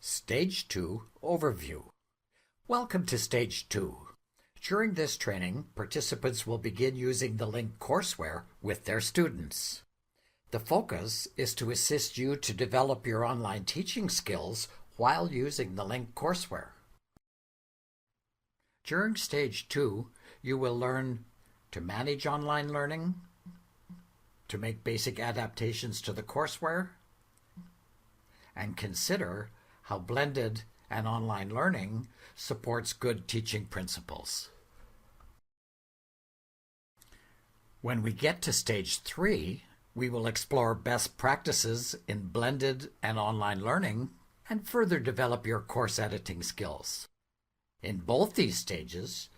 Stage 2 Overview. Welcome to Stage 2. During this training, participants will begin using the linked courseware with their students. The focus is to assist you to develop your online teaching skills while using the linked courseware. During Stage 2, you will learn to manage online learning, to make basic adaptations to the courseware, and consider how blended and online learning supports good teaching principles. When we get to Stage 3, we will explore best practices in blended and online learning and further develop your course editing skills. In both these stages,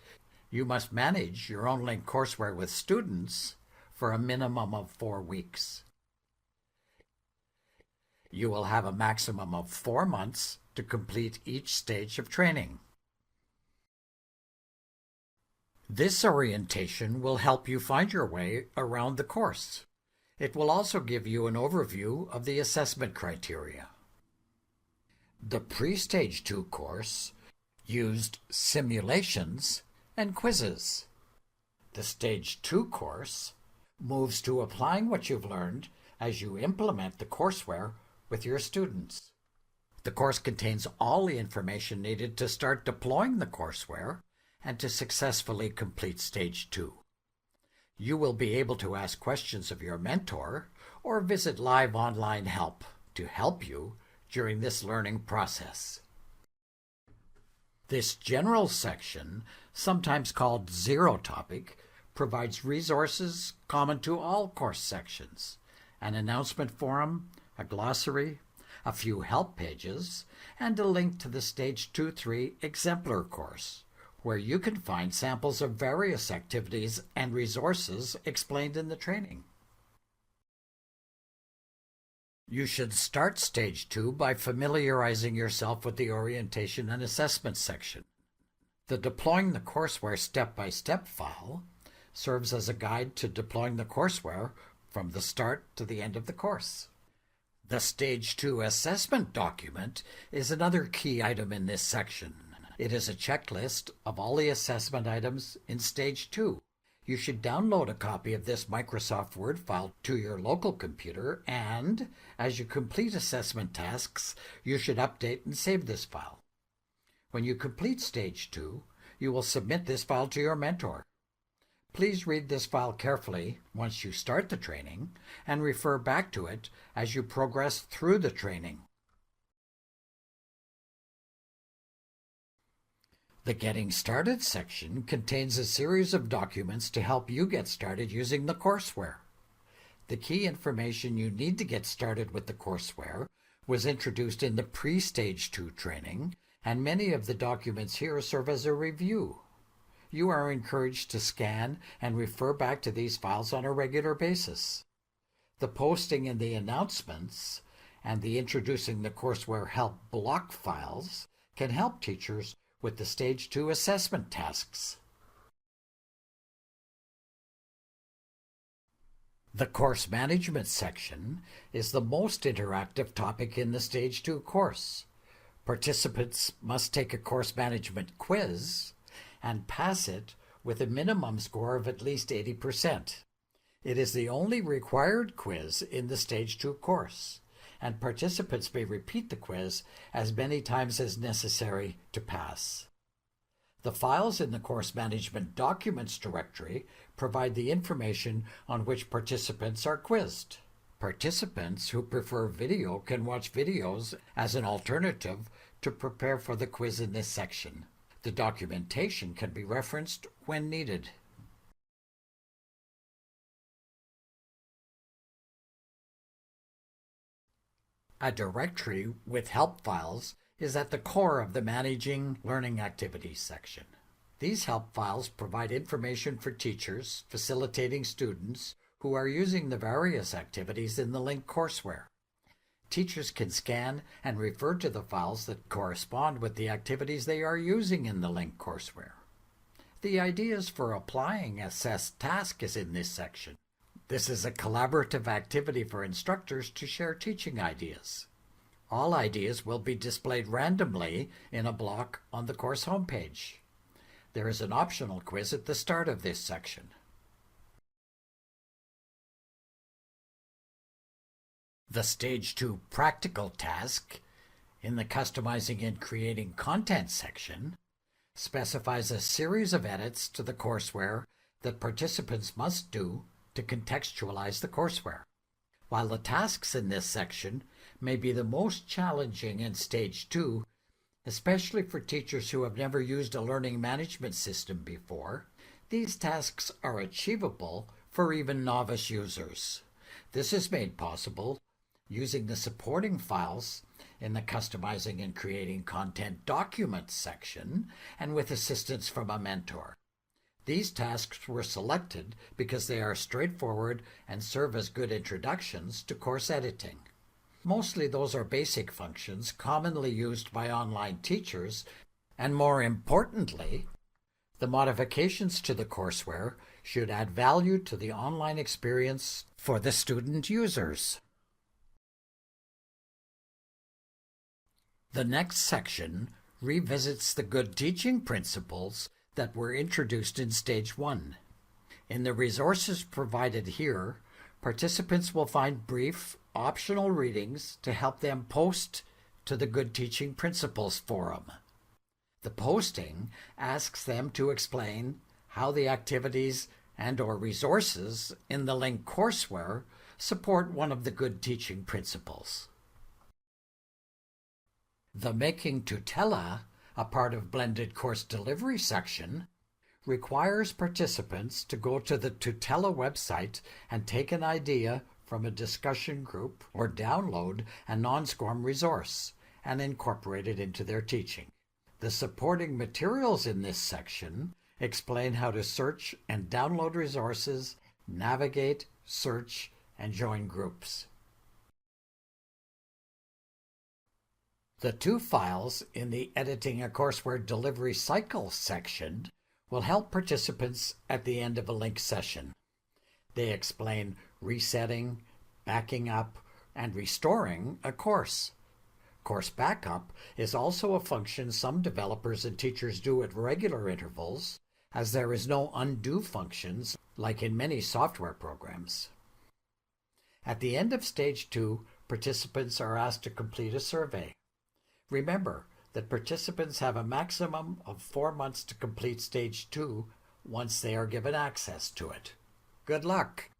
you must manage your own linked courseware with students for a minimum of 4 weeks. You will have a maximum of 4 months to complete each stage of training. This orientation will help you find your way around the course. It will also give you an overview of the assessment criteria. The pre-Stage 2 course used simulations and quizzes. The Stage 2 course moves to applying what you've learned as you implement the courseware with your students. The course contains all the information needed to start deploying the courseware and to successfully complete Stage 2. You will be able to ask questions of your mentor or visit live online help to help you during this learning process. This general section, sometimes called Zero Topic, provides resources common to all course sections, an announcement forum, a glossary, a few help pages, and a link to the Stage 2-3 Exemplar course, where you can find samples of various activities and resources explained in the training. You should start Stage 2 by familiarizing yourself with the orientation and assessment section. The Deploying the Courseware Step-by-Step file serves as a guide to deploying the courseware from the start to the end of the course. The Stage 2 assessment document is another key item in this section. It is a checklist of all the assessment items in Stage 2. You should download a copy of this Microsoft Word file to your local computer, and as you complete assessment tasks, you should update and save this file. When you complete Stage 2, you will submit this file to your mentor. Please read this file carefully once you start the training and refer back to it as you progress through the training. The Getting Started section contains a series of documents to help you get started using the courseware. The key information you need to get started with the courseware was introduced in the pre-Stage 2 training, and many of the documents here serve as a review. You are encouraged to scan and refer back to these files on a regular basis. The posting in the announcements and the Introducing the Courseware Help block files can help teachers with the Stage 2 assessment tasks. The Course Management section is the most interactive topic in the Stage 2 course. Participants must take a course management quiz and pass it with a minimum score of at least 80%. It is the only required quiz in the Stage 2 course, and participants may repeat the quiz as many times as necessary to pass. The files in the Course Management Documents directory provide the information on which participants are quizzed. Participants who prefer video can watch videos as an alternative to prepare for the quiz in this section. The documentation can be referenced when needed. A directory with help files is at the core of the Managing Learning Activities section. These help files provide information for teachers facilitating students who are using the various activities in the linked courseware. Teachers can scan and refer to the files that correspond with the activities they are using in the linked courseware. The ideas for applying assessed task is in this section. This is a collaborative activity for instructors to share teaching ideas. All ideas will be displayed randomly in a block on the course homepage. There is an optional quiz at the start of this section. The Stage 2 practical task in the Customizing and Creating Content section specifies a series of edits to the courseware that participants must do to contextualize the courseware. While the tasks in this section may be the most challenging in Stage 2, especially for teachers who have never used a learning management system before, these tasks are achievable for even novice users. This is made possible using the supporting files in the Customizing and Creating Content Documents section and with assistance from a mentor. These tasks were selected because they are straightforward and serve as good introductions to course editing. Mostly those are basic functions commonly used by online teachers, and more importantly, the modifications to the courseware should add value to the online experience for the student users. The next section revisits the good teaching principles that were introduced in Stage 1. In the resources provided here, participants will find brief, optional readings to help them post to the Good Teaching Principles forum. The posting asks them to explain how the activities and/or resources in the linked courseware support one of the good teaching principles. The Making Tutela, a part of Blended Course Delivery section, requires participants to go to the Tutela website and take an idea from a discussion group or download a non-SCORM resource and incorporate it into their teaching. The supporting materials in this section explain how to search and download resources, navigate, search, and join groups. The two files in the Editing a Courseware Delivery Cycle section will help participants at the end of a linked session. They explain resetting, backing up, and restoring a course. Course backup is also a function some developers and teachers do at regular intervals, as there is no undo functions like in many software programs. At the end of Stage 2, participants are asked to complete a survey. Remember that participants have a maximum of 4 months to complete Stage 2 once they are given access to it. Good luck!